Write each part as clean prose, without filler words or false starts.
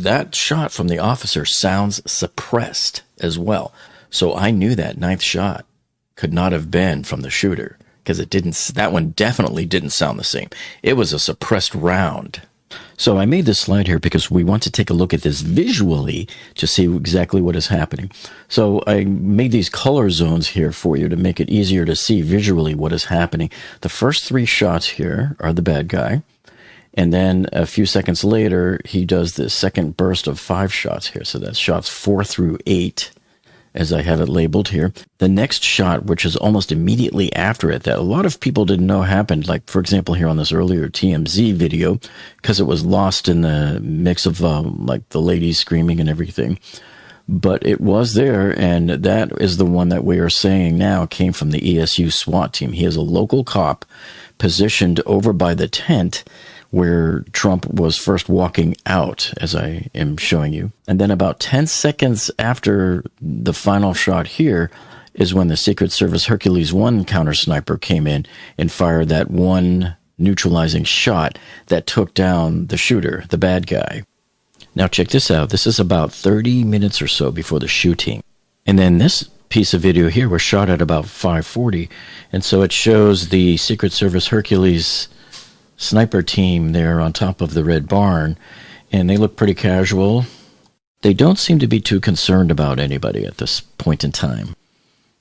that shot from the officer sounds suppressed as well. So I knew that ninth shot could not have been from the shooter, because that one definitely didn't sound the same. It was a suppressed round. So I made this slide here because we want to take a look at this visually to see exactly what is happening. So I made these color zones here for you to make it easier to see visually what is happening. The first 3 shots here are the bad guy. And then a few seconds later, he does this second burst of 5 shots here. So that's shots 4 through 8, as I have it labeled here. The next shot, which is almost immediately after it, that a lot of people didn't know happened, like, for example, here on this earlier TMZ video, because it was lost in the mix of, like, the ladies screaming and everything. But it was there, and that is the one that we are saying now came from the ESU SWAT team. He is a local cop positioned over by the tent where Trump was first walking out, as I am showing you. And then about 10 seconds after the final shot here is when the Secret Service Hercules 1 counter sniper came in and fired that one neutralizing shot that took down the shooter, the bad guy. Now check this out. This is about 30 minutes or so before the shooting. And then this piece of video here was shot at about 5:40. And so it shows the Secret Service Hercules sniper team there on top of the red barn, and they look pretty casual. They don't seem to be too concerned about anybody at this point in time.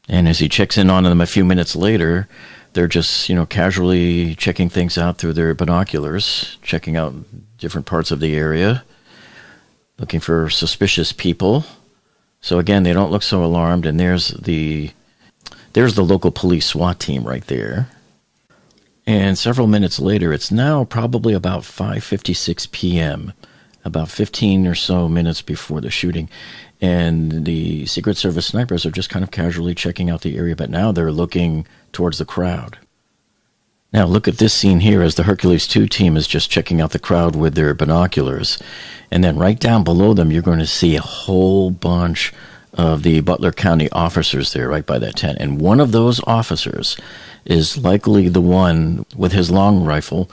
And as he checks in on them a few minutes later, they're just, casually checking things out through their binoculars, checking out different parts of the area, looking for suspicious people. So again, they don't look so alarmed, and there's the local police SWAT team right there. And several minutes later, it's now probably about 5:56 p.m., about 15 or so minutes before the shooting. And the Secret Service snipers are just kind of casually checking out the area, but now they're looking towards the crowd. Now look at this scene here as the Hercules 2 team is just checking out the crowd with their binoculars. And then right down below them, you're going to see a whole bunch of the Butler County officers there right by that tent. And one of those officers is likely the one with his long rifle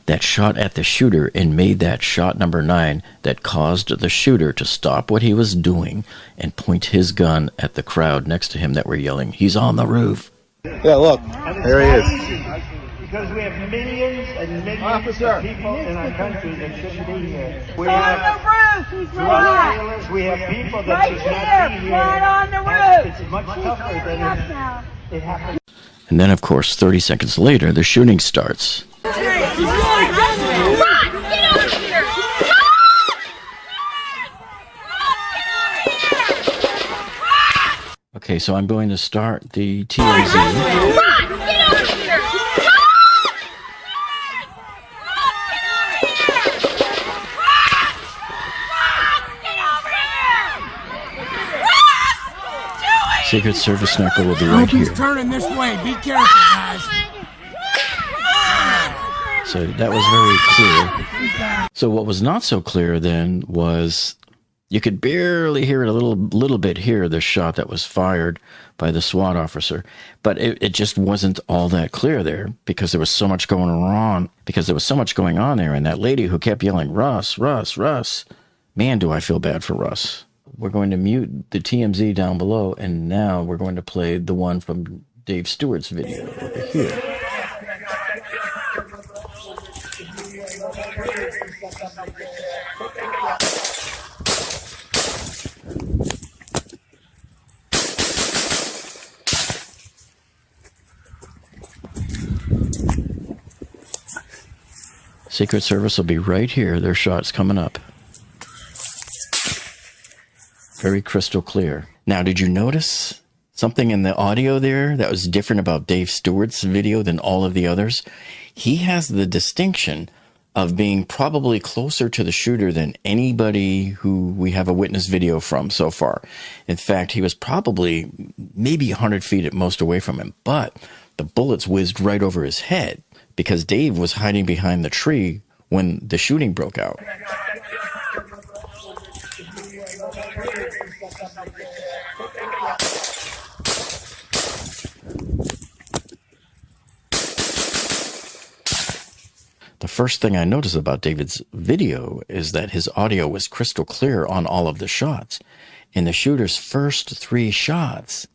that shot at the shooter and made that shot number 9 that caused the shooter to stop what he was doing and point his gun at the crowd next to him that were yelling, "He's on the roof." Yeah, look, there he is. Because we have millions and millions of people in our country that shouldn't be here. We on the roof, he's right. We have people that right should not be here, here. right on the roof. It's much tougher than it happens. And then, of course, 30 seconds later, the shooting starts. Okay, so I'm going to start the TMZ. Secret Service sniper will be right here. He's turning this way. Be careful, guys. So that was very clear. So what was not so clear then was you could barely hear it a little bit here, the shot that was fired by the SWAT officer. But it just wasn't all that clear there because there was so much going on. Because there was so much going on there. And that lady who kept yelling, "Russ, Russ, Russ." Man, do I feel bad for Russ. We're going to mute the TMZ down below, and now we're going to play the one from Dave Stewart's video over here. Secret Service will be right here. Their shot's coming up. Very crystal clear. Now, did you notice something in the audio there that was different about Dave Stewart's video than all of the others? He has the distinction of being probably closer to the shooter than anybody who we have a witness video from so far. In fact, he was probably maybe 100 feet at most away from him, but the bullets whizzed right over his head because Dave was hiding behind the tree when the shooting broke out. The first thing I noticed about David's video is that his audio was crystal clear on all of the shots. And the shooter's first 3 shots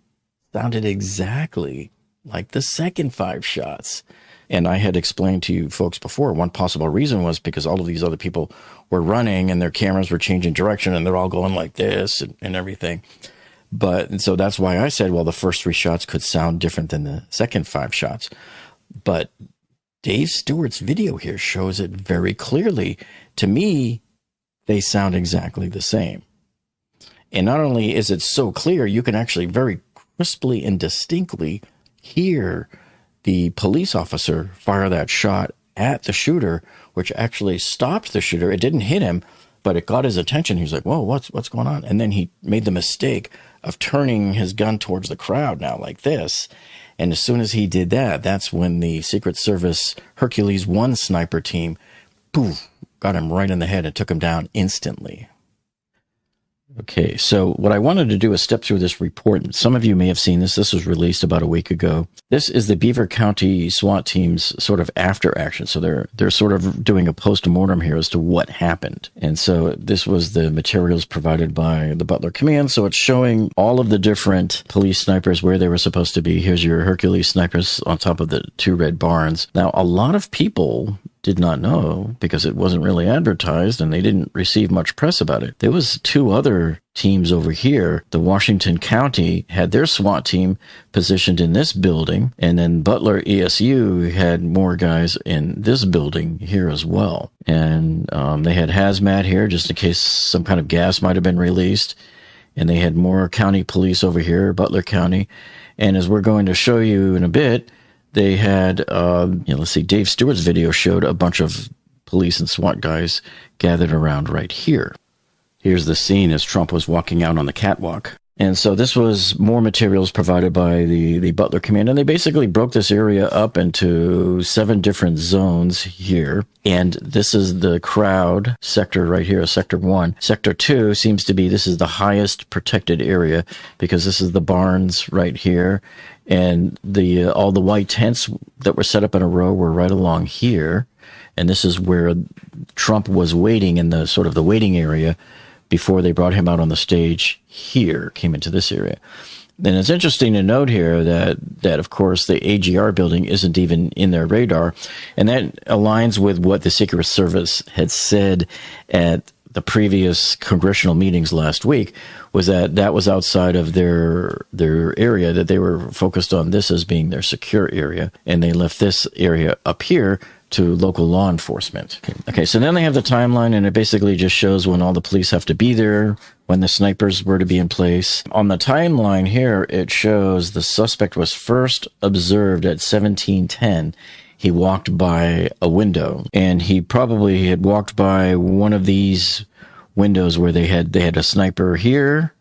sounded exactly like the second 5 shots. And I had explained to you folks before, one possible reason was because all of these other people were running and their cameras were changing direction and they're all going like this and everything. And so that's why I said, well, the first 3 shots could sound different than the second 5 shots. But Dave Stewart's video here shows it very clearly. To me, they sound exactly the same. And not only is it so clear, you can actually very crisply and distinctly hear the police officer fire that shot at the shooter, which actually stopped the shooter. It didn't hit him, but it got his attention. He was like, whoa, what's going on? And then he made the mistake of turning his gun towards the crowd now like this. And as soon as he did that, that's when the Secret Service Hercules 1 sniper team, poof, got him right in the head and took him down instantly. Okay, so what I wanted to do is step through this report. Some of you may have seen this. This was released about a week ago. This is the Beaver County SWAT team's sort of after action. So they're sort of doing a post-mortem here as to what happened. And so this was the materials provided by the Butler Command. So it's showing all of the different police snipers where they were supposed to be. Here's your Hercules snipers on top of the 2 red barns. Now, a lot of people did not know because it wasn't really advertised and they didn't receive much press about it. There was 2 other teams over here. The Washington County had their SWAT team positioned in this building, and then Butler ESU had more guys in this building here as well. And they had hazmat here just in case some kind of gas might have been released. And they had more county police over here, Butler County. And as we're going to show you in a bit, they had, let's see, Dave Stewart's video showed a bunch of police and SWAT guys gathered around right here. Here's the scene as Trump was walking out on the catwalk. And so this was more materials provided by the Butler Command. And they basically broke this area up into 7 different zones here. And this is the crowd sector right here, Sector 1. Sector 2 seems to be, this is the highest protected area because this is the barns right here. And all the white tents that were set up in a row were right along here. And this is where Trump was waiting in the sort of the waiting area before they brought him out on the stage here, came into this area. Then it's interesting to note here that of course, the AGR building isn't even in their radar. And that aligns with what the Secret Service had said at the previous congressional meetings last week, was that was outside of their area, that they were focused on this as being their secure area. And they left this area up here to local law enforcement. Okay, so then they have the timeline, and it basically just shows when all the police have to be there, when the snipers were to be in place. On the timeline here, it shows the suspect was first observed at 1710. He walked by a window, and he probably had walked by one of these windows where they had a sniper here,